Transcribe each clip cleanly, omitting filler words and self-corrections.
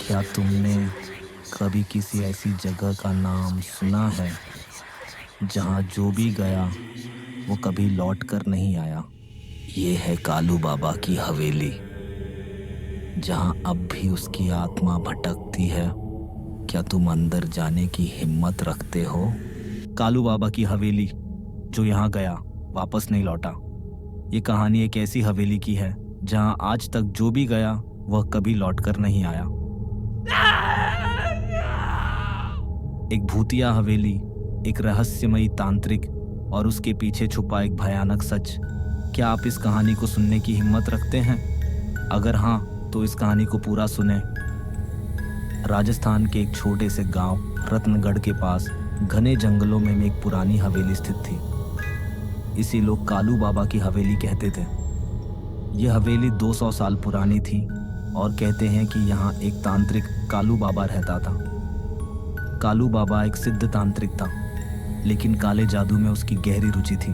क्या तुमने कभी किसी ऐसी जगह का नाम सुना है जहाँ जो भी गया वो कभी लौट कर नहीं आया? ये है कालू बाबा की हवेली, जहाँ अब भी उसकी आत्मा भटकती है। क्या तुम अंदर जाने की हिम्मत रखते हो? कालू बाबा की हवेली, जो यहाँ गया वापस नहीं लौटा। ये कहानी एक ऐसी हवेली की है जहाँ आज तक जो भी गया वह कभी लौट कर नहीं आया। एक भूतिया हवेली, एक रहस्यमयी तांत्रिक और उसके पीछे छुपा एक भयानक सच। क्या आप इस कहानी को सुनने की हिम्मत रखते हैं? अगर हाँ, तो इस कहानी को पूरा सुने। राजस्थान के एक छोटे से गांव रत्नगढ़ के पास घने जंगलों में एक पुरानी हवेली स्थित थी। इसी लोग कालू बाबा की हवेली कहते थे। यह हवेली 200 साल पुरानी थी और कहते हैं कि यहाँ एक तांत्रिक कालू बाबा रहता था। कालू बाबा एक सिद्ध तांत्रिक था, लेकिन काले जादू में उसकी गहरी रुचि थी।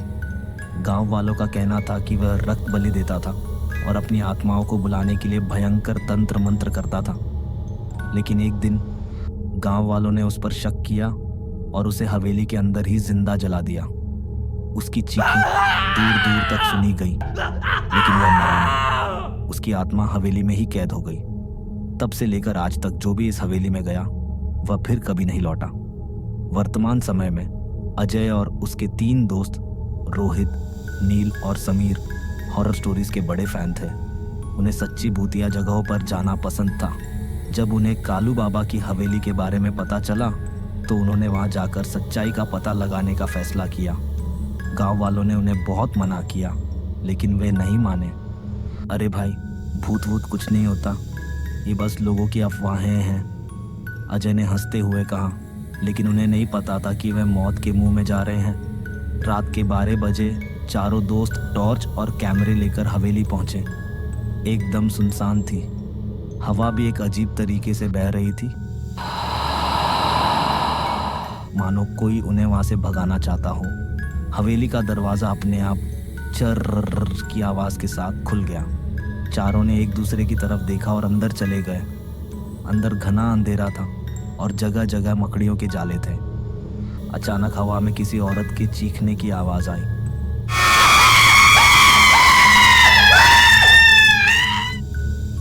गांव वालों का कहना था कि वह रक्त बलि देता था और अपनी आत्माओं को बुलाने के लिए भयंकर तंत्र मंत्र करता था। लेकिन एक दिन गांव वालों ने उस पर शक किया और उसे हवेली के अंदर ही जिंदा जला दिया। उसकी चीखें दूर दूर तक सुनी गई, लेकिन वह मरा नहीं। उसकी आत्मा हवेली में ही कैद हो गई। तब से लेकर आज तक जो भी इस हवेली में गया वह फिर कभी नहीं लौटा। वर्तमान समय में अजय और उसके 3 दोस्त रोहित, नील और समीर हॉरर स्टोरीज के बड़े फैन थे। उन्हें सच्ची भूतिया जगहों पर जाना पसंद था। जब उन्हें कालू बाबा की हवेली के बारे में पता चला तो उन्होंने वहां जाकर सच्चाई का पता लगाने का फैसला किया। गांव वालों ने उन्हें बहुत मना किया, लेकिन वे नहीं माने। अरे भाई, भूत वूत कुछ नहीं होता, ये बस लोगों की अफवाहें हैं, अजय ने हंसते हुए कहा। लेकिन उन्हें नहीं पता था कि वे मौत के मुंह में जा रहे हैं। रात के 12 बजे चारों दोस्त टॉर्च और कैमरे लेकर हवेली पहुंचे। एकदम सुनसान थी। हवा भी एक अजीब तरीके से बह रही थी, मानो कोई उन्हें वहां से भगाना चाहता हो। हवेली का दरवाजा अपने आप चर्र की आवाज के साथ खुल गया। चारों ने एक दूसरे की तरफ देखा और अंदर चले गए। अंदर घना अंधेरा था और जगह जगह मकड़ियों के जाले थे। अचानक हवा में किसी औरत के चीखने की आवाज आई।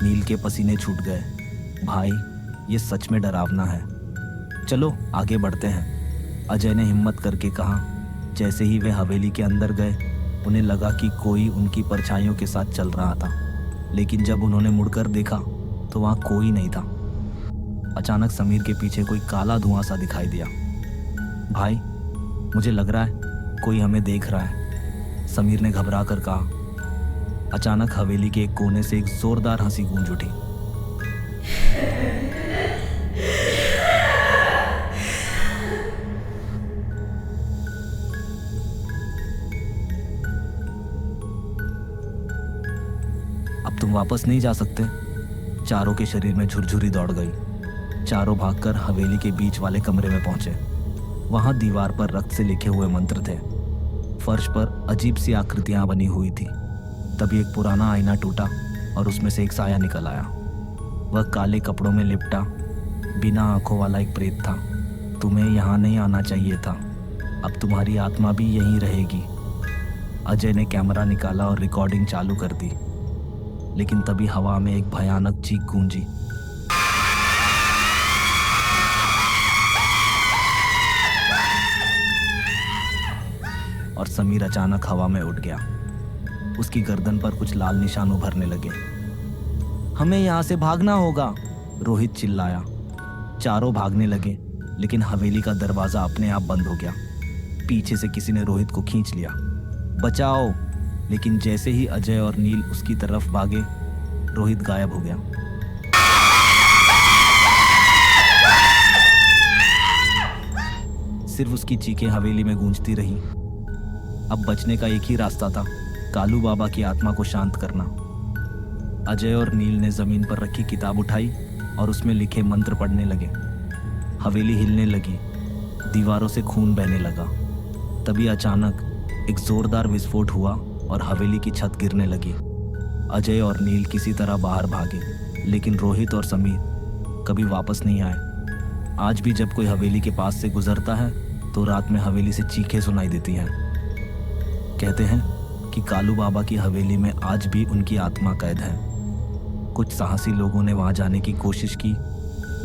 नील के पसीने छूट गए। भाई, ये सच में डरावना है, चलो आगे बढ़ते हैं, अजय ने हिम्मत करके कहा। जैसे ही वे हवेली के अंदर गए, उन्हें लगा कि कोई उनकी परछाइयों के साथ चल रहा था। लेकिन जब उन्होंने मुड़कर देखा तो वहां कोई नहीं था। अचानक समीर के पीछे कोई काला धुआं सा दिखाई दिया। भाई, मुझे लग रहा है कोई हमें देख रहा है, समीर ने घबरा कर कहा। अचानक हवेली के एक कोने से एक जोरदार हंसी गूंज उठी। अब तुम वापस नहीं जा सकते। चारों के शरीर में झुरझुरी दौड़ गई। चारों भागकर हवेली के बीच वाले कमरे में पहुंचे। वहां दीवार पर रक्त से लिखे हुए मंत्र थे। फर्श पर अजीब सी आकृतियां बनी हुई थी। तभी एक पुराना आईना टूटा और उसमें से एक साया निकल आया। वह काले कपड़ों में लिपटा, बिना आंखों वाला एक प्रेत था। तुम्हें यहाँ नहीं आना चाहिए था, अब तुम्हारी आत्मा भी यहीं रहेगी। अजय ने कैमरा निकाला और रिकॉर्डिंग चालू कर दी। लेकिन तभी हवा में एक भयानक चीख गूंजी। और समीर अचानक हवा में उड़ गया। उसकी गर्दन पर कुछ लाल निशान उभरने लगे। हमें यहाँ से भागना होगा, रोहित चिल्लाया। चारों भागने लगे, लेकिन हवेली का दरवाजा अपने आप बंद हो गया। पीछे से किसी ने रोहित को खींच लिया। बचाओ! लेकिन जैसे ही अजय और नील उसकी तरफ भागे, रोहित गायब हो गया। सिर्फ उसकी चीखें हवेली में गूंजती रही। अब बचने का एक ही रास्ता था, कालू बाबा की आत्मा को शांत करना। अजय और नील ने जमीन पर रखी किताब उठाई और उसमें लिखे मंत्र पढ़ने लगे। हवेली हिलने लगी, दीवारों से खून बहने लगा। तभी अचानक एक जोरदार विस्फोट हुआ और हवेली की छत गिरने लगी। अजय और नील किसी तरह बाहर भागे, लेकिन रोहित और समीर कभी वापस नहीं आए। आज भी जब कोई हवेली के पास से गुजरता है तो रात में हवेली से चीखें सुनाई देती हैं। कहते हैं कि कालू बाबा की हवेली में आज भी उनकी आत्मा कैद है। कुछ साहसी लोगों ने वहां जाने की कोशिश की,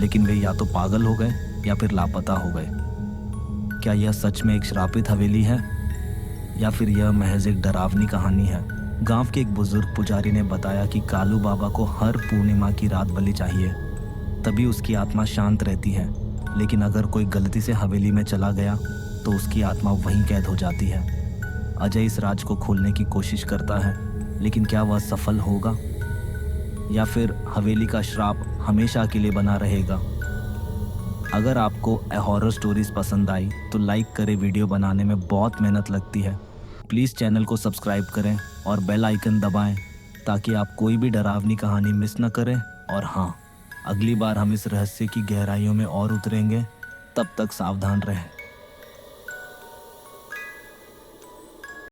लेकिन वे या तो पागल हो गए या फिर लापता हो गए। क्या यह सच में एक श्रापित हवेली है या फिर यह महज एक डरावनी कहानी है? गांव के एक बुजुर्ग पुजारी ने बताया कि कालू बाबा को हर पूर्णिमा की रात बलि चाहिए, तभी उसकी आत्मा शांत रहती है। लेकिन अगर कोई गलती से हवेली में चला गया तो उसकी आत्मा वहीं कैद हो जाती है। अजय इस राज को खोलने की कोशिश करता है, लेकिन क्या वह सफल होगा या फिर हवेली का श्राप हमेशा के लिए बना रहेगा? अगर आपको हॉरर स्टोरीज पसंद आई तो लाइक करें। वीडियो बनाने में बहुत मेहनत लगती है। प्लीज़ चैनल को सब्सक्राइब करें और बेल आइकन दबाएं ताकि आप कोई भी डरावनी कहानी मिस न करें। और हाँ, अगली बार हम इस रहस्य की गहराइयों में और उतरेंगे। तब तक सावधान रहें।